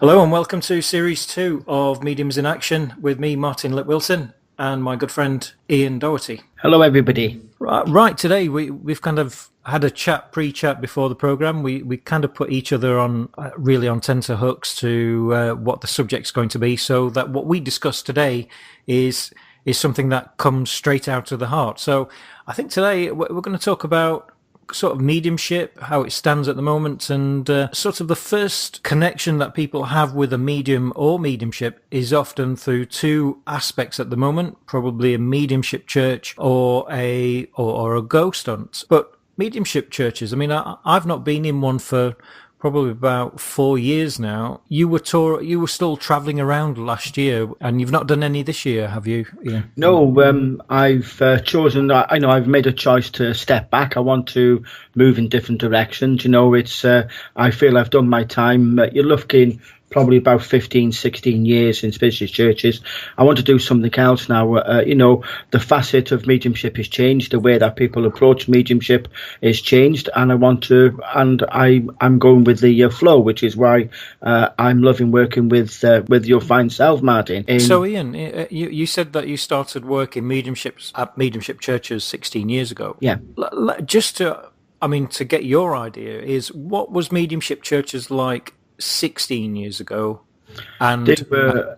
Hello and welcome to Series 2 of Mediums in Action with me, Martin Litt-Wilson, and my good friend Ian Doherty. Hello, everybody. Right, today we've kind of had a pre-chat before the programme. We kind of put each other on really on tenterhooks to what the subject's going to be, so that what we discuss today is something that comes straight out of the heart. So I think today we're going to talk about sort of mediumship, how it stands at the moment, and sort of the first connection that people have with a medium or mediumship is often through two aspects at the moment, probably a mediumship church or a ghost hunt. But mediumship churches, I mean, I've not been in one for probably about 4 years now. You were still travelling around last year, and you've not done any this year, have you? Yeah. No, I've chosen. I've made a choice to step back. I want to move in different directions. It's. I feel I've done my time. You're looking probably about 15, 16 years in spiritualist churches. I want to do something else now. The facet of mediumship has changed. The way that people approach mediumship is changed, and I'm going with the flow, which is why I'm loving working with your fine self, Martin. So, Ian, you said that you started working at mediumship churches 16 years ago. Yeah. Just to get your idea, is what was mediumship churches like 16 years ago, and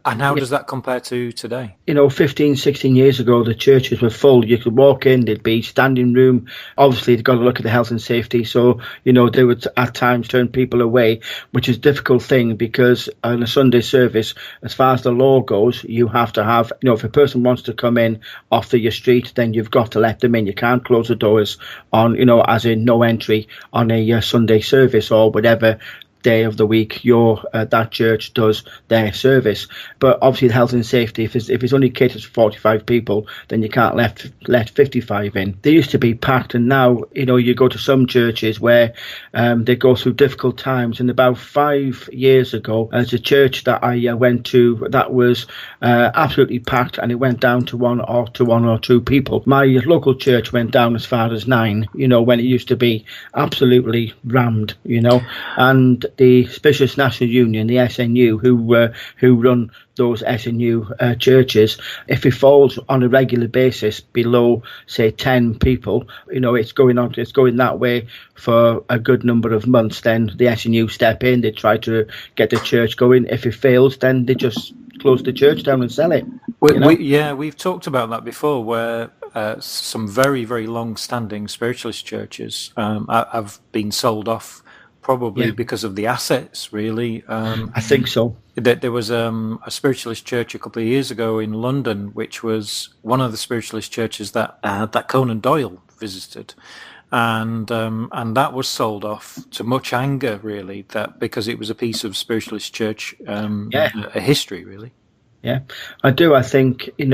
how does that compare to today? 15, 16 years ago, the churches were full. You could walk in, there'd be standing room. Obviously, they've got to look at the health and safety. So, they would at times turn people away, which is a difficult thing because on a Sunday service, as far as the law goes, you have to have, if a person wants to come in off your street, then you've got to let them in. You can't close the doors on, as in no entry on a Sunday service or whatever day of the week that church does their service. But obviously the health and safety, if it's only catered to 45 people, then you can't let 55 in. They used to be packed, and now you go to some churches where they go through difficult times. And about 5 years ago, there's a church that I went to that was absolutely packed, and it went down to one or two people. My local church went down as far as 9, when it used to be absolutely rammed, and the Spiritualist National Union, the SNU, who run those SNU churches, if it falls on a regular basis below, say, 10 people, it's going that way for a good number of months. Then the SNU step in, they try to get the church going. If it fails, then they just close the church down and sell it. We've talked about that before, where some very, very long-standing spiritualist churches have been sold off. Probably because of the assets, really. I think so. There was a spiritualist church a couple of years ago in London, which was one of the spiritualist churches that Conan Doyle visited, and that was sold off to much anger, really, that because it was a piece of spiritualist church a history, really. Yeah, I do. I think, and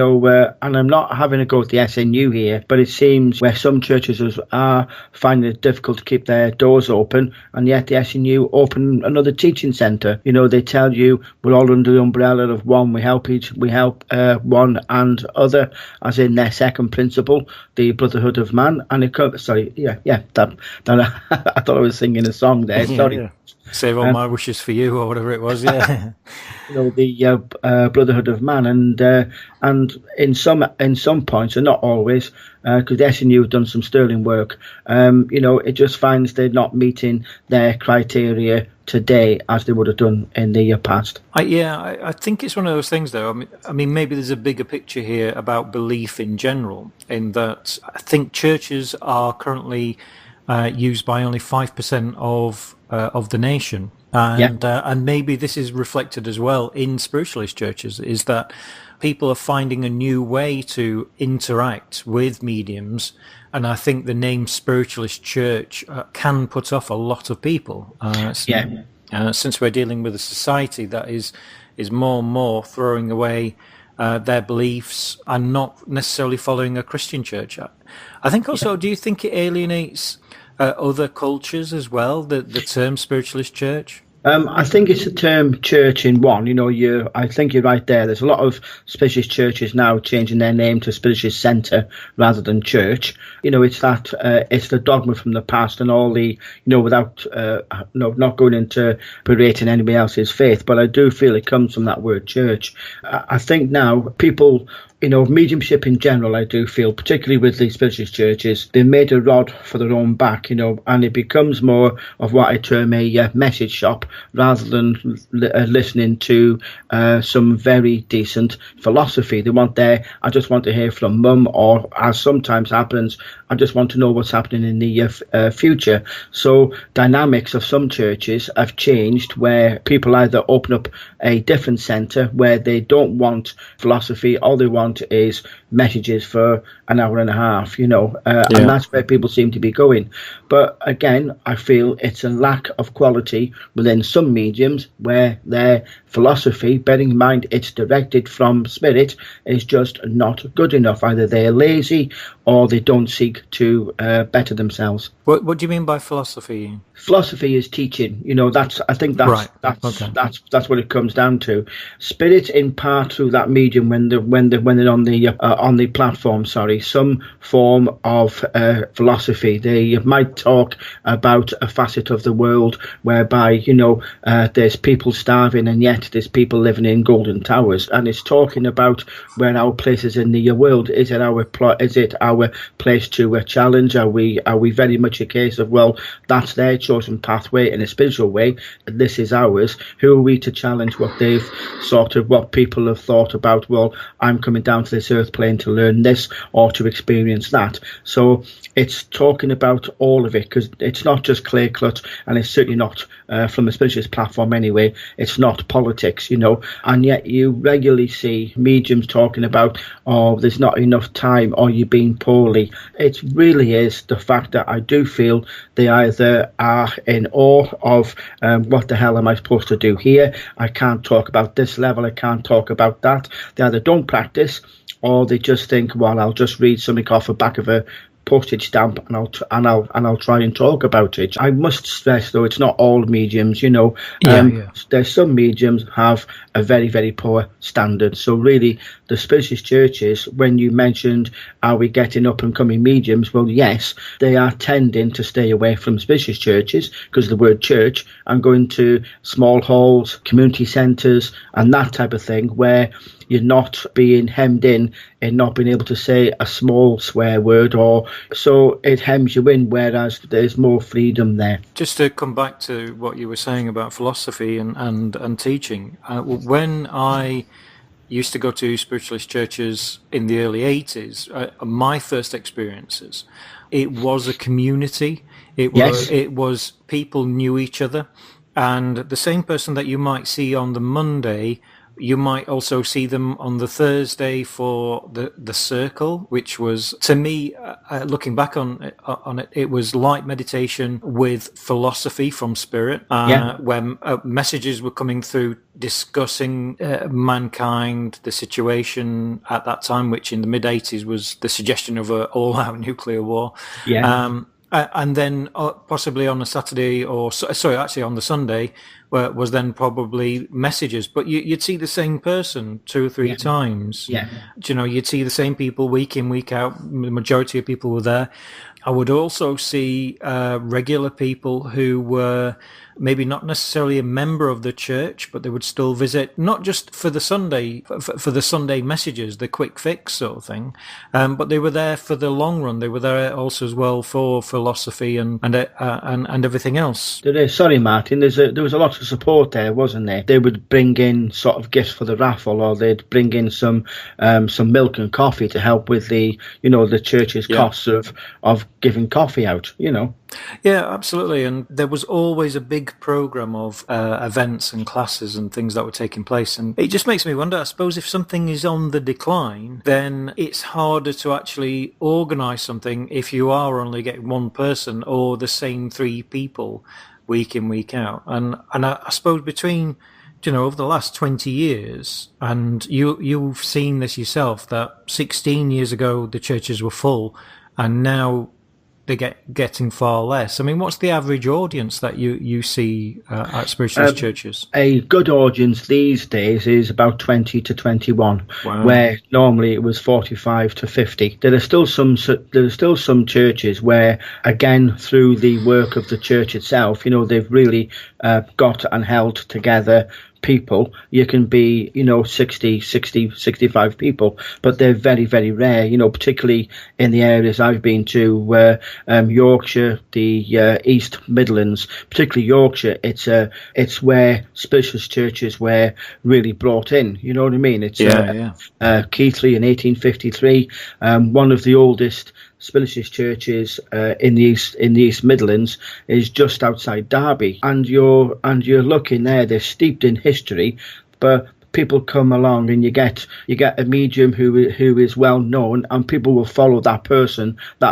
I'm not having a go at the SNU here, but it seems where some churches are finding it difficult to keep their doors open, and yet the SNU open another teaching centre. They tell you we're all under the umbrella of one. We help one and other, as in their second principle, the brotherhood of man. And I thought I was singing a song there. Sorry. Yeah. Save all my wishes for you, or whatever it was. Yeah. The brotherhood of man, and in some points, and not always, because the SNU have done some sterling work. It just finds they're not meeting their criteria today as they would have done in the past. I think it's one of those things, though. I mean, maybe there's a bigger picture here about belief in general, in that I think churches are currently used by only 5% of the nation, and maybe this is reflected as well in spiritualist churches, is that people are finding a new way to interact with mediums, and I think the name spiritualist church can put off a lot of people. Since we're dealing with a society that is more and more throwing away their beliefs and not necessarily following a Christian church. I think also, do you think it alienates other cultures as well, the term spiritualist church? I think it's the term church in one. I think you're right there. There's a lot of spiritualist churches now changing their name to Spiritualist Centre rather than church. It's that it's the dogma from the past and all the without not going into berating anybody else's faith, but I do feel it comes from that word church. I think now people. Mediumship in general, I do feel, particularly with the spiritualist churches, they made a rod for their own back, and it becomes more of what I term a message shop rather than listening to some very decent philosophy. They want I just want to hear from mum, or as sometimes happens, I just want to know what's happening in the future. So dynamics of some churches have changed where people either open up a different centre where they don't want philosophy, all they want is messages for an hour and a half, and that's where people seem to be going. But again, I feel it's a lack of quality within some mediums where their philosophy, bearing in mind it's directed from spirit, is just not good enough. Either they're lazy or they don't seek to better themselves. What do you mean by philosophy? Philosophy is teaching. I think that's right. That's what it comes down to. Spirit in part through that medium when they're on the platform. Some form of philosophy. They might talk about a facet of the world whereby there's people starving and yet there's people living in golden towers, and it's talking about where our place is in the world. Is it our place to challenge? Are we very much a case of, well, that's their chosen pathway in a spiritual way, this is ours? Who are we to challenge what people have thought about? Well, I'm coming down to this earth plane to learn this or to experience that. So it's talking about all of it, because it's not just clear cut, and it's certainly not from the spiritualist platform anyway. It's not politics, and yet you regularly see mediums talking about, oh, there's not enough time, or you're being poorly. It really is the fact that I do feel they either are in awe of what the hell am I supposed to do here? I can't talk about this level, I can't talk about that. They either don't practice, or they just think, well, I'll just read something off the back of a postage stamp and I'll try and talk about it. I must stress, though, it's not all mediums. There's some mediums have a very, very poor standard. So really, the spiritualist churches, when you mentioned, are we getting up and coming mediums? Well, yes, they are tending to stay away from spiritualist churches because of the word church, and going to small halls, community centres, and that type of thing, where you're not being hemmed in and not being able to say a small swear word, or so it hems you in, whereas there's more freedom there. Just to come back to what you were saying about philosophy and teaching, when I used to go to spiritualist churches in the early 80s, my first experiences, it was a community. It was people knew each other, and the same person that you might see on the Monday, you might also see them on the Thursday for the circle, which was, to me, looking back on it, it was light meditation with philosophy from spirit, when messages were coming through discussing mankind, the situation at that time, which in the mid-80s was the suggestion of an all-out nuclear war. And then possibly on a Saturday, actually on the Sunday, where it was then probably messages. But you'd see the same person 2 or 3 times. Yeah. You'd see the same people week in, week out. The majority of people were there. I would also see regular people who were maybe not necessarily a member of the church, but they would still visit, not just for the Sunday, for the Sunday messages, the quick fix sort of thing, but they were there for the long run. They were there also as well for philosophy and everything else. Sorry, Martin, there was a lot of support there, wasn't there? They would bring in sort of gifts for the raffle, or they'd bring in some milk and coffee to help with the church's costs of giving coffee out, Yeah, absolutely. And there was always a big program of events and classes and things that were taking place. And it just makes me wonder, I suppose, if something is on the decline, then it's harder to actually organise something if you are only getting one person or the same 3 people week in, week out. And I suppose between, over the last 20 years, and you've seen this yourself, that 16 years ago the churches were full, and now they're getting far less. I mean, what's the average audience that you see at Spiritualist churches? A good audience these days is about 20 to 21, Wow. where normally it was 45 to 50. There are still some churches where, again, through the work of the church itself, they've really got and held together people. You can be 60, 65 people, but they're very, very rare, particularly in the areas I've been to, Yorkshire, the East Midlands, particularly Yorkshire. It's where spiritualist churches were really brought in, you know what I mean? It's Keighley in 1853, one of the oldest spiritualist churches in the East Midlands is just outside Derby, and you're looking there. They're steeped in history, but people come along and you get a medium who is well known, and people will follow that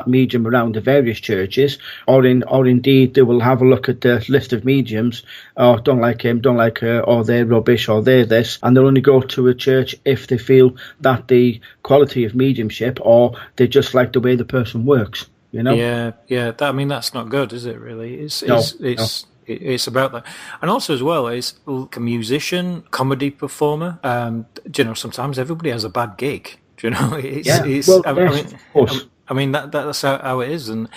medium around the various churches, or indeed they will have a look at the list of mediums. Oh, don't like him, don't like her, or they're rubbish, or they're this, and they'll only go to a church if they feel that the quality of mediumship, or they just like the way the person works. Yeah. That's not good, is it? Really, it's about that. And also as well, is like a musician, comedy performer. Sometimes everybody has a bad gig. Of course. I mean that's how it is, and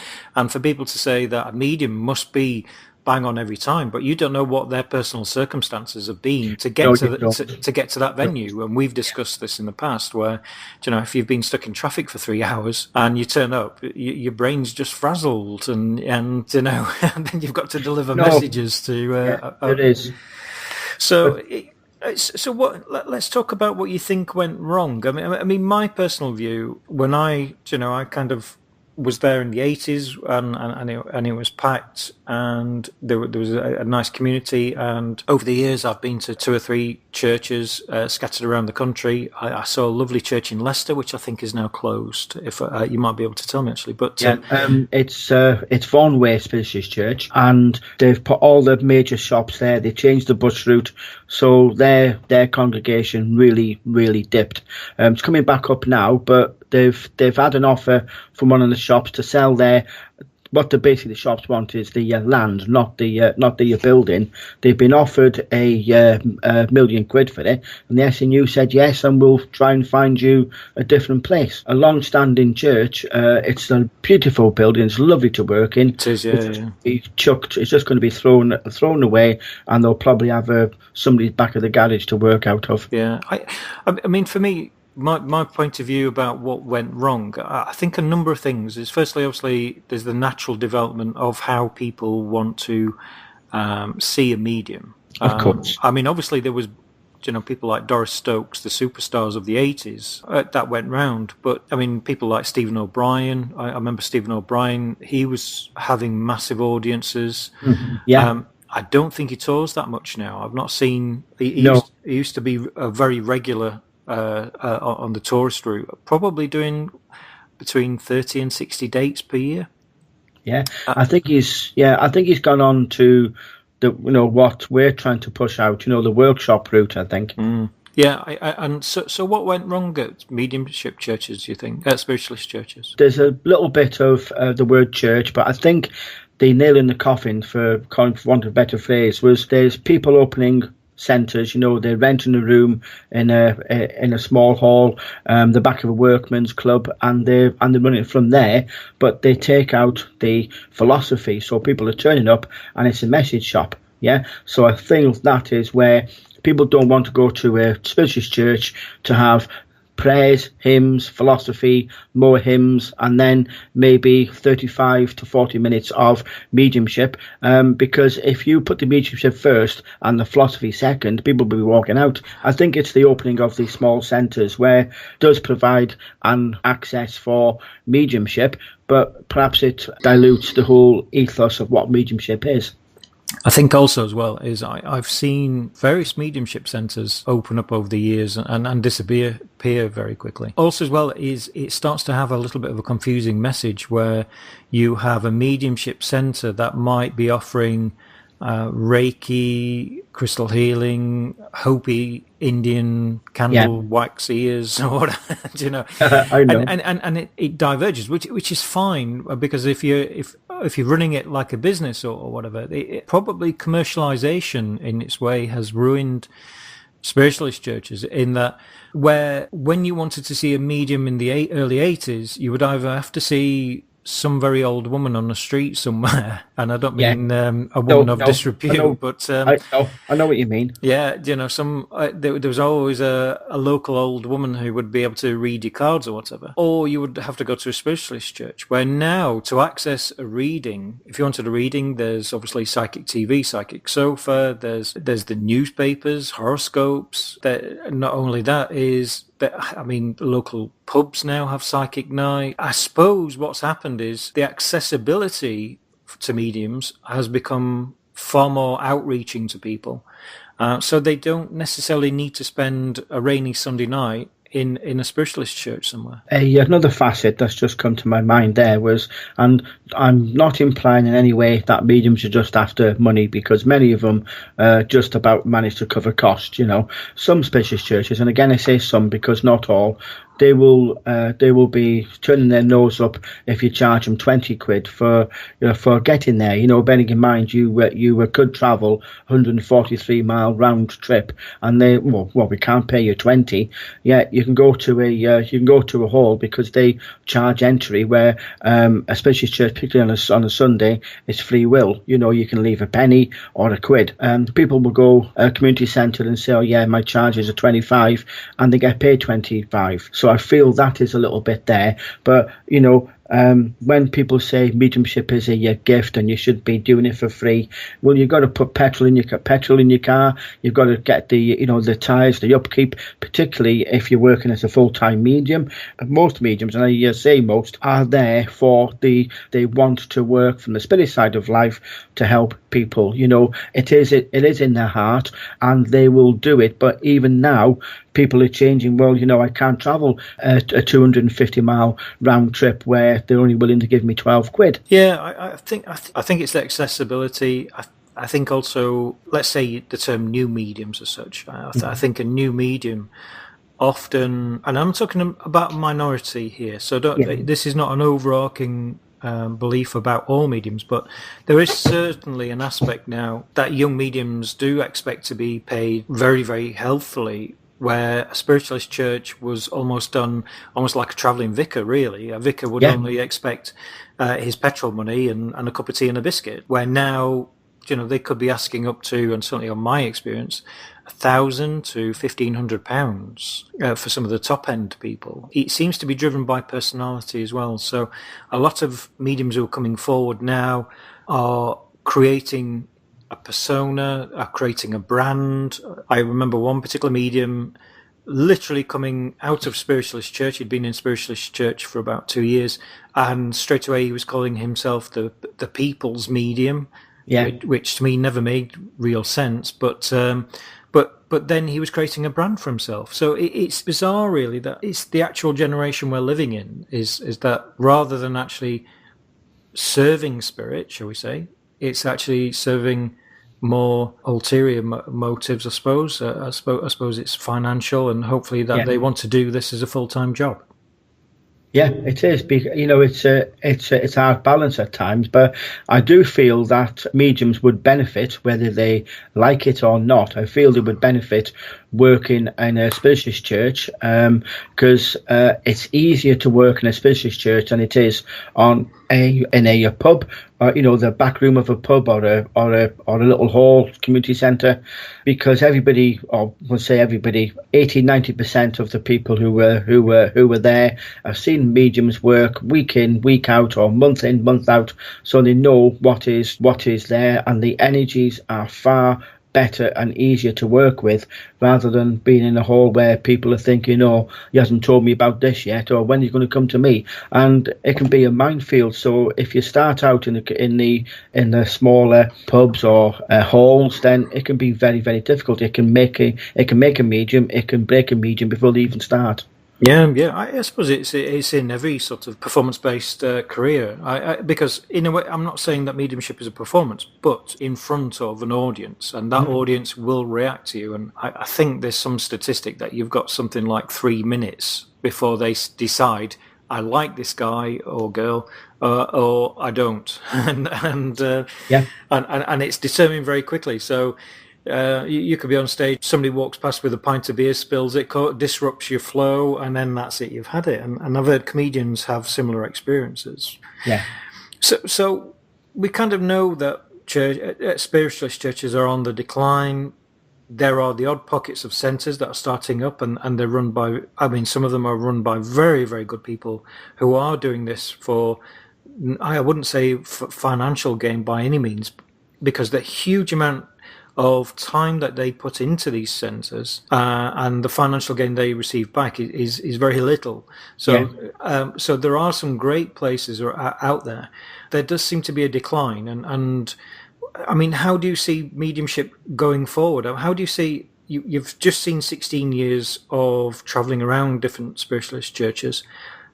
for people to say that a medium must be bang on every time, but you don't know what their personal circumstances have been to get to get to that venue. And we've discussed this in the past, where if you've been stuck in traffic for 3 hours and you turn up, your brain's just frazzled, and and then you've got to deliver messages to. It is. So let's talk about what you think went wrong. I mean, my personal view, when I kind of was there in the 80s, and it was packed, and there was a nice community. And over the years, I've been to 2 or 3 churches scattered around the country. I saw a lovely church in Leicester, which I think is now closed. If you might be able to tell me, actually. But it's Vaughan Way Spiritualist Church, and they've put all the major shops there. They changed the bus route, so their congregation really, really dipped. It's coming back up now, but they've had an offer from one of the shops to sell their. What the shops want is the land, not the building. They've been offered a £1 million for it, and the SNU said yes, and we'll try and find you a different place. A long-standing church. It's a beautiful building. It's lovely to work in. It is, yeah. It's just going to be thrown away, and they'll probably have somebody's back of the garage to work out of. Yeah, I mean, for me, my point of view about what went wrong, I think a number of things is, firstly, obviously, there's the natural development of how people want to see a medium. Of course. I mean, obviously, there was, people like Doris Stokes, the superstars of the 80s, that went round. But, I mean, people like Stephen O'Brien, I remember Stephen O'Brien, he was having massive audiences. Mm-hmm. Yeah. I don't think he tours that much now. I've not seen... He used to be a very regular... on the tourist route, probably doing between 30 and 60 dates per year. Yeah, I think he's gone on to what we're trying to push out. The workshop route, I think. Yeah, and so what went wrong at mediumship churches, do you think, at spiritualist churches? There's a little bit of the word church, but I think the nail in the coffin, for want of a better phrase, was there's people opening centres. They're renting a room in a small hall, the back of a workman's club, and they're running it from there. But they take out the philosophy, so people are turning up, and it's a message shop. Yeah, so I think that is where people don't want to go to a spiritualist church to have prayers, hymns, philosophy, more hymns, and then maybe 35 to 40 minutes of mediumship. Because if you put the mediumship first and the philosophy second, people will be walking out. I think it's the opening of these small centres where it does provide an access for mediumship, but perhaps it dilutes the whole ethos of what mediumship is. I think also as well is I've seen various mediumship centres open up over the years and disappear very quickly. Also as well is it starts to have a little bit of a confusing message where you have a mediumship centre that might be offering Reiki, crystal healing, Hopi Indian candle wax ears or whatever, you know. I know. And it diverges, which is fine, because if you're running it like a business or whatever, it probably commercialization in its way has ruined spiritualist churches, in that where when you wanted to see a medium in the early 80s, you would either have to see some very old woman on the street somewhere, and I don't mean a woman of disrepute, but I know what you mean. Yeah, you know, there was always a local old woman who would be able to read your cards or whatever, or you would have to go to a spiritualist church. Where now, to access a reading, if you wanted a reading, there's obviously Psychic TV, Psychic Sofa, there's the newspapers, horoscopes. Not only that is. I mean, local pubs now have psychic night. I suppose what's happened is the accessibility to mediums has become far more outreaching to people. So they don't necessarily need to spend a rainy Sunday night in a spiritualist church somewhere. Another facet that's just come to my mind there was, and I'm not implying in any way that mediums are just after money, because many of them just about manage to cover costs. You know, some spiritualist churches, and again I say some because not all, they will be turning their nose up if you charge them 20 quid for getting there. You know, bearing in mind you could travel 143-mile round trip, and we can't pay you 20. Yeah, you can go to a hall because they charge entry, where a spiritualist church, particularly on a Sunday, is free will. You know, you can leave a penny or a quid, and people will go community centre and say, oh yeah, my charges are 25, and they get paid 25. So I feel that is a little bit there, but you know, when people say mediumship is a gift and you should be doing it for free, well, you've got to put petrol in your car. You've got to get the tires, the upkeep, particularly if you're working as a full-time medium. Most mediums, and I say most, are there they want to work from the spirit side of life to help people. You know, it is in their heart, and they will do it. But even now, people are changing. Well, you know, I can't travel a 250-mile round trip where they're only willing to give me 12 quid. Yeah, I think it's the accessibility. I think also, let's say the term new mediums as such. I think a new medium often, and I'm talking about a minority here, so this is not an overarching belief about all mediums, but there is certainly an aspect now that young mediums do expect to be paid very, very healthily, where a spiritualist church was almost like a travelling vicar, really. A vicar would only expect his petrol money and a cup of tea and a biscuit, where now, you know, they could be asking up to, and certainly on my experience, £1,000 to £1,500 for some of the top end people. It seems to be driven by personality as well. So a lot of mediums who are coming forward now are creating a persona, are creating a brand. I remember one particular medium literally coming out of spiritualist church. He'd been in spiritualist church for about 2 years, and straight away he was calling himself the people's medium, which to me never made real sense. But then he was creating a brand for himself. So it's bizarre, really, that it's the actual generation we're living in is that rather than actually serving spirit, shall we say, it's actually serving more ulterior motives, I suppose. I suppose it's financial, and hopefully that they want to do this as a full-time job. Yeah, it is. You know, it's a hard balance at times, but I do feel that mediums would benefit, whether they like it or not. I feel they would benefit working in a spiritualist church, because it's easier to work in a spiritualist church than it is in a pub, or, you know, the back room of a pub, or a little hall, community centre, because everybody, or we'll say everybody, 80-90% of the people who were there have seen mediums work week in, week out, or month in, month out, so they know what is there, and the energies are far better and easier to work with, rather than being in a hall where people are thinking, oh, he hasn't told me about this yet, or when he's going to come to me, and it can be a minefield. So if you start out in the smaller pubs or halls, then it can be very, very difficult. It can make a medium, it can break a medium before they even start. Yeah. I suppose it's in every sort of performance-based career. Because in a way, I'm not saying that mediumship is a performance, but in front of an audience, and that audience will react to you. And I think there's some statistic that you've got something like 3 minutes before they decide, I like this guy or girl, or I don't, and it's determined very quickly. So. You could be on stage, somebody walks past with a pint of beer, spills it, disrupts your flow, and then that's it, you've had it. And I've heard comedians have similar experiences. Yeah. So we kind of know that spiritualist churches are on the decline. There are the odd pockets of centres that are starting up, and they're run by, some of them are run by very, very good people who are doing this for, I wouldn't say for financial gain by any means, because the huge amount of time that they put into these centres and the financial gain they receive back is very little. So so there are some great places out there. There does seem to be a decline, and I mean, how do you see mediumship going forward? How do you see, you've just seen 16 years of travelling around different spiritualist churches,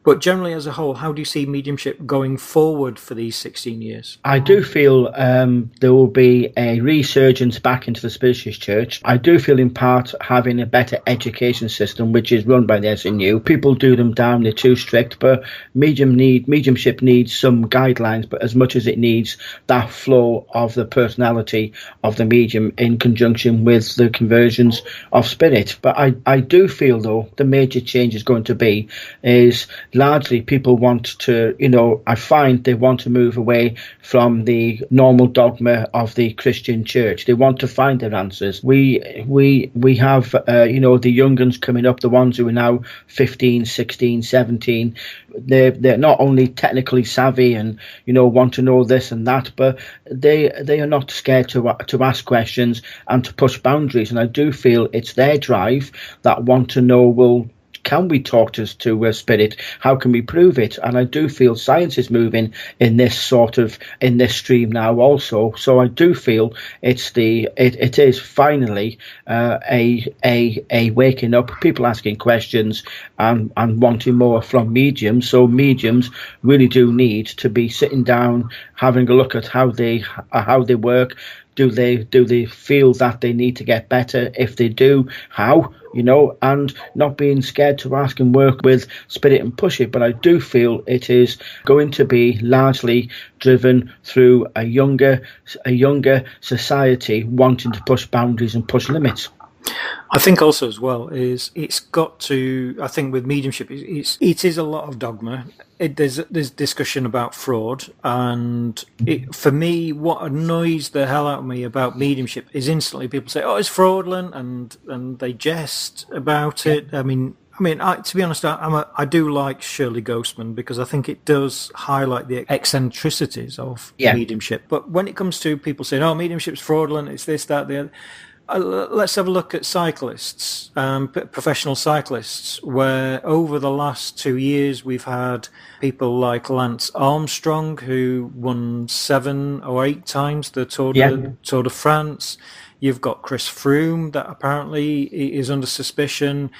but generally as a whole, how do you see mediumship going forward for these 16 years? I do feel there will be a resurgence back into the Spiritualist Church. I do feel in part having a better education system, which is run by the SNU. People do them down, they're too strict, but mediumship needs some guidelines, but as much as it needs that flow of the personality of the medium in conjunction with the conversions of spirit. But I do feel, though, the major change is going to be is largely people want to, I find they want to move away from the normal dogma of the Christian church. They want to find their answers. We have, the young uns coming up, the ones who are now 15, 16, 17. They're not only technically savvy and, want to know this and that, but they are not scared to ask questions and to push boundaries. And I do feel it's their drive that want to know, well, can we talk to spirit? How can we prove it? And I do feel science is moving in this stream now also. So I do feel it is finally a waking up, people asking questions and wanting more from mediums. So mediums really do need to be sitting down, having a look at how they work. Do they feel that they need to get better? If they do, how? And not being scared to ask and work with spirit and push it. But I do feel it is going to be largely driven through a younger society wanting to push boundaries and push limits. I think also as well is it's got to, I think with mediumship, it is a lot of dogma. There's discussion about fraud, and for me, what annoys the hell out of me about mediumship is instantly people say, "Oh, it's fraudulent," and they jest about it. I mean, to be honest, I do like Shirley Ghostman because I think it does highlight the eccentricities of mediumship. But when it comes to people saying, "Oh, mediumship's fraudulent," it's this, that, the other. Let's have a look at cyclists, professional cyclists, where over the last 2 years we've had people like Lance Armstrong, who won 7 or 8 times the Tour de France. You've got Chris Froome, that apparently is under suspicion.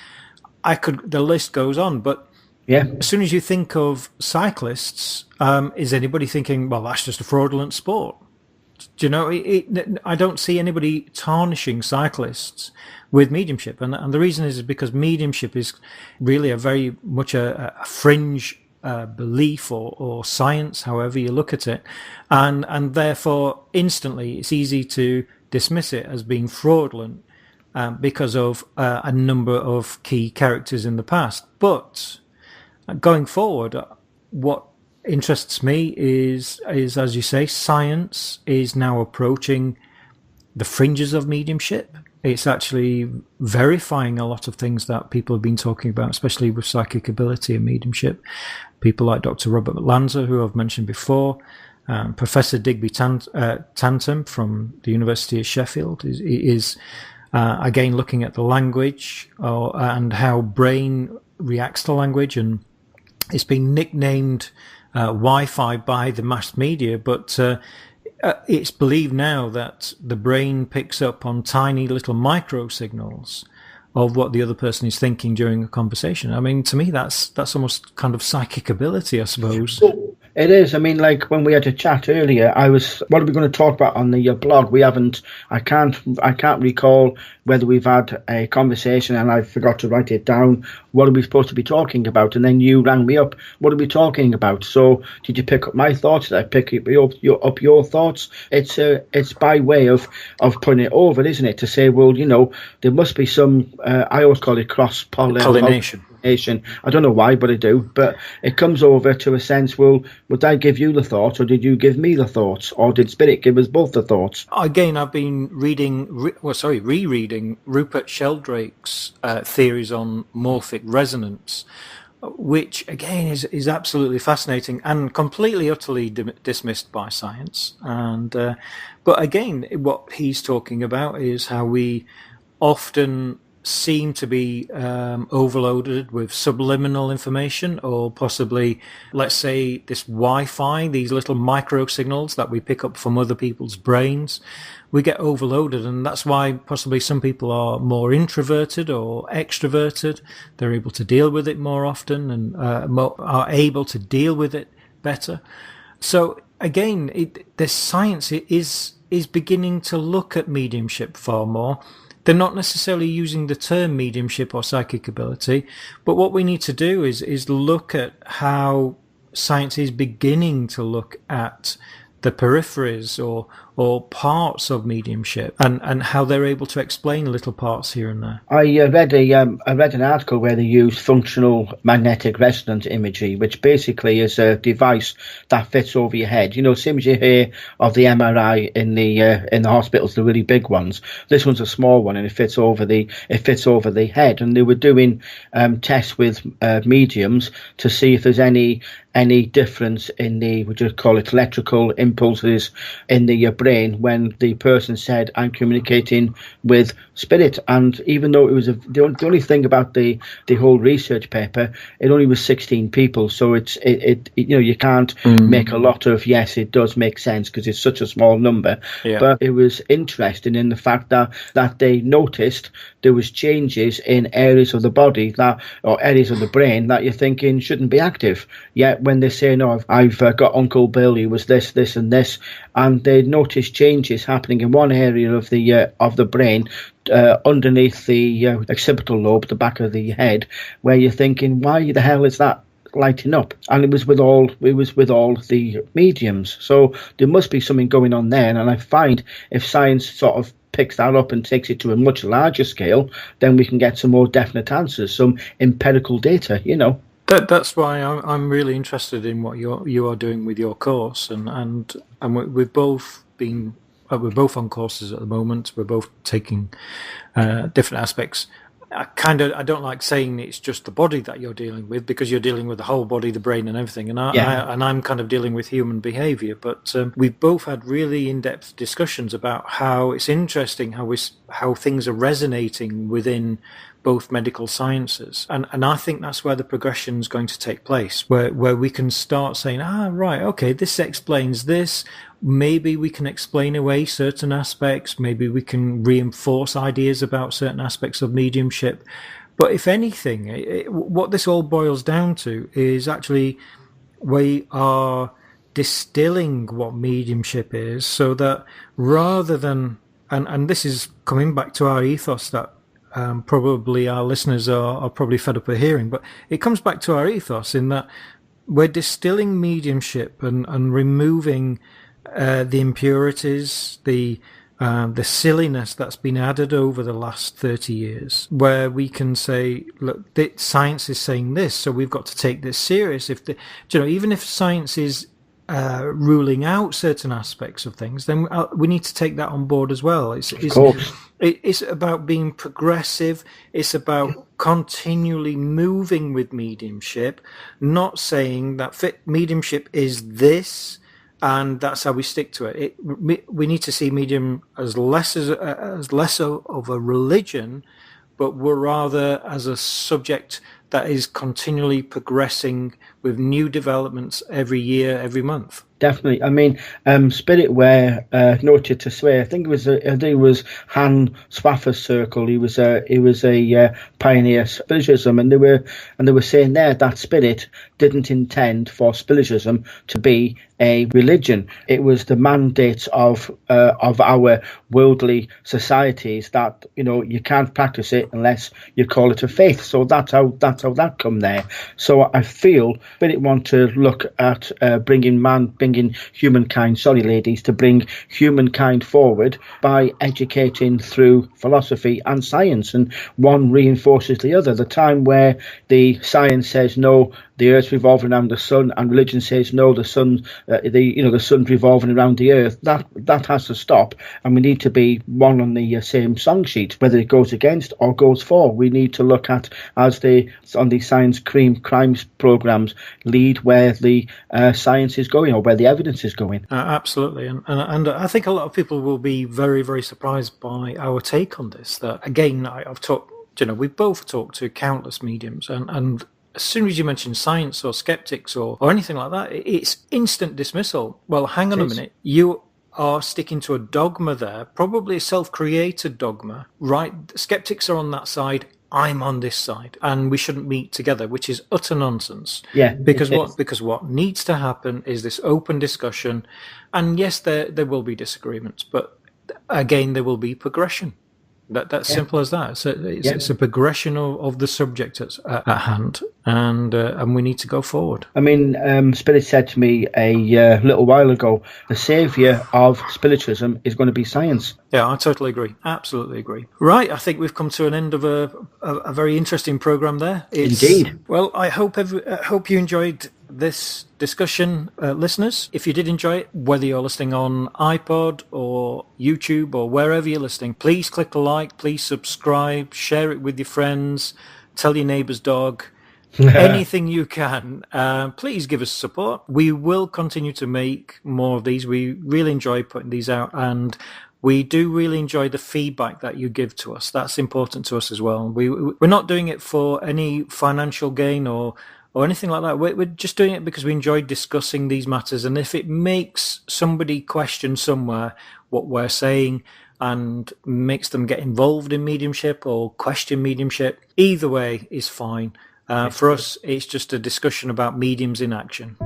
The list goes on, but as soon as you think of cyclists, is anybody thinking, well, that's just a fraudulent sport? Do you know, I don't see anybody tarnishing cyclists with mediumship. And the reason is because mediumship is really a very much a fringe belief or science, however you look at it. And therefore, instantly, it's easy to dismiss it as being fraudulent because of a number of key characters in the past. But going forward, what interests me is as you say, science is now approaching the fringes of mediumship. It's actually verifying a lot of things that people have been talking about, especially with psychic ability and mediumship. People like Dr. Robert Lanza, who I've mentioned before, Professor Digby Tantum from the University of Sheffield is again looking at the language and how brain reacts to language, and it's been nicknamed Wi-Fi by the mass media, but it's believed now that the brain picks up on tiny little micro signals of what the other person is thinking during a conversation. I mean, to me, that's almost kind of psychic ability, I suppose. It is. I mean, like when we had a chat earlier, what are we going to talk about on the blog? I can't recall whether we've had a conversation and I forgot to write it down. What are we supposed to be talking about? And then you rang me up. What are we talking about? So did you pick up my thoughts? Did I pick up your thoughts? It's by way of putting it over, isn't it? To say, well, there must be some, I always call it cross-pollination. I don't know why, but I do. But it comes over to a sense, well, would I give you the thoughts or did you give me the thoughts? Or did Spirit give us both the thoughts? Again, I've been rereading Rupert Sheldrake's theories on morphic resonance, which, again, is absolutely fascinating and completely, utterly dismissed by science. But again, what he's talking about is how we often seem to be overloaded with subliminal information, or possibly, let's say, this Wi-Fi, these little micro signals that we pick up from other people's brains. We get overloaded, and that's why possibly some people are more introverted or extroverted. They're able to deal with it more often and are able to deal with it better. So again, the science is beginning to look at mediumship far more. They're not necessarily using the term mediumship or psychic ability, but what we need to do is look at how science is beginning to look at the peripheries or parts of mediumship and how they're able to explain little parts here and there. I read an article where they use functional magnetic resonance imagery, which basically is a device that fits over your head. Same as you hear of the MRI in the hospitals, the really big ones. This one's a small one, and it fits over the head. And they were doing tests with mediums to see if there's any difference in the, what you call it, electrical impulses in the brain when the person said, I'm communicating with Spirit. And even though it was the only thing about the whole research paper, it only was 16 people. So you can't make a lot of, yes, it does make sense because it's such a small number. Yeah. But it was interesting in the fact that they noticed there was changes in areas of the body or areas of the brain that you're thinking shouldn't be active. Yet when they say, no, I've got Uncle Bill, he was this, and this, and they noticed changes happening in one area of the brain underneath the occipital lobe, the back of the head, where you're thinking, why the hell is that lighting up? And it was with all the mediums. So there must be something going on there. And I find if science sort of picks that up and takes it to a much larger scale, then we can get some more definite answers, some empirical data, That's why I'm really interested in what you are doing with your course, and we've both been we're both on courses at the moment. We're both taking different aspects. I don't like saying it's just the body that you're dealing with, because you're dealing with the whole body, the brain, and everything. And I'm kind of dealing with human behaviour. But we've both had really in-depth discussions about how it's interesting how things are resonating within both medical sciences, and I think that's where the progression is going to take place, where we can start saying, right, okay, this explains this. Maybe we can explain away certain aspects. Maybe we can reinforce ideas about certain aspects of mediumship. But if anything, what this all boils down to is actually we are distilling what mediumship is, so that rather than, and this is coming back to our ethos that probably our listeners are probably fed up of hearing, but it comes back to our ethos in that we're distilling mediumship and removing the impurities, the silliness that's been added over the last 30 years, where we can say, look, science is saying this, so we've got to take this serious. Even if science is ruling out certain aspects of things, then we need to take that on board as well. It's about being progressive. It's about continually moving with mediumship, not saying that mediumship is this and that's how we stick to it. We need to see medium as less of a religion, but we're rather as a subject that is continually progressing with new developments every year, every month. Definitely. I mean, Spiritware, noted to swear. I think it was Han Swaffer's circle. He was a pioneer spiritualism, and they were saying there that Spirit didn't intend for spiritualism to be a religion. It was the mandate of our worldly societies that you can't practice it unless you call it a faith. So that's how that come there. So I feel Spirit want to look at bringing humankind, sorry ladies, to bring humankind forward by educating through philosophy and science, and one reinforces the other. The time where the science says no, the earth's revolving around the sun, and religion says no, the sun's revolving around the earth, that has to stop, and we need to be one on the same song sheet, whether it goes against or goes for. We need to look at, as on the science crimes programs, lead where the science is going, or where the evidence is going. Absolutely, and I think a lot of people will be very, very surprised by our take on this. That again, I've talked, we've both talked to countless mediums, and as soon as you mention science or skeptics or anything like that, it's instant dismissal. Well, hang on a minute, you are sticking to a dogma there, probably a self-created dogma, right? Skeptics are on that side, I'm on this side, and we shouldn't meet together, which is utter nonsense. Yeah. Because what needs to happen is this open discussion, and yes, there will be disagreements, but again, there will be progression. That's simple as that. It's a progression of the subject at hand, and we need to go forward. I mean, Spirit said to me a little while ago, the saviour of spiritualism is going to be science. Yeah, I totally agree. Absolutely agree. Right, I think we've come to an end of a very interesting program there. Indeed. Well, I hope you enjoyed this discussion, listeners. If you did enjoy it, whether you're listening on iPod or YouTube or wherever you're listening, please click like, please subscribe, share it with your friends, tell your neighbour's dog, anything you can. Please give us support. We will continue to make more of these. We really enjoy putting these out, and we do really enjoy the feedback that you give to us. That's important to us as well. We're not doing it for any financial gain or anything like that. We're just doing it because we enjoy discussing these matters, and if it makes somebody question somewhere what we're saying and makes them get involved in mediumship or question mediumship, either way is fine. For us, it's just a discussion about mediums in action.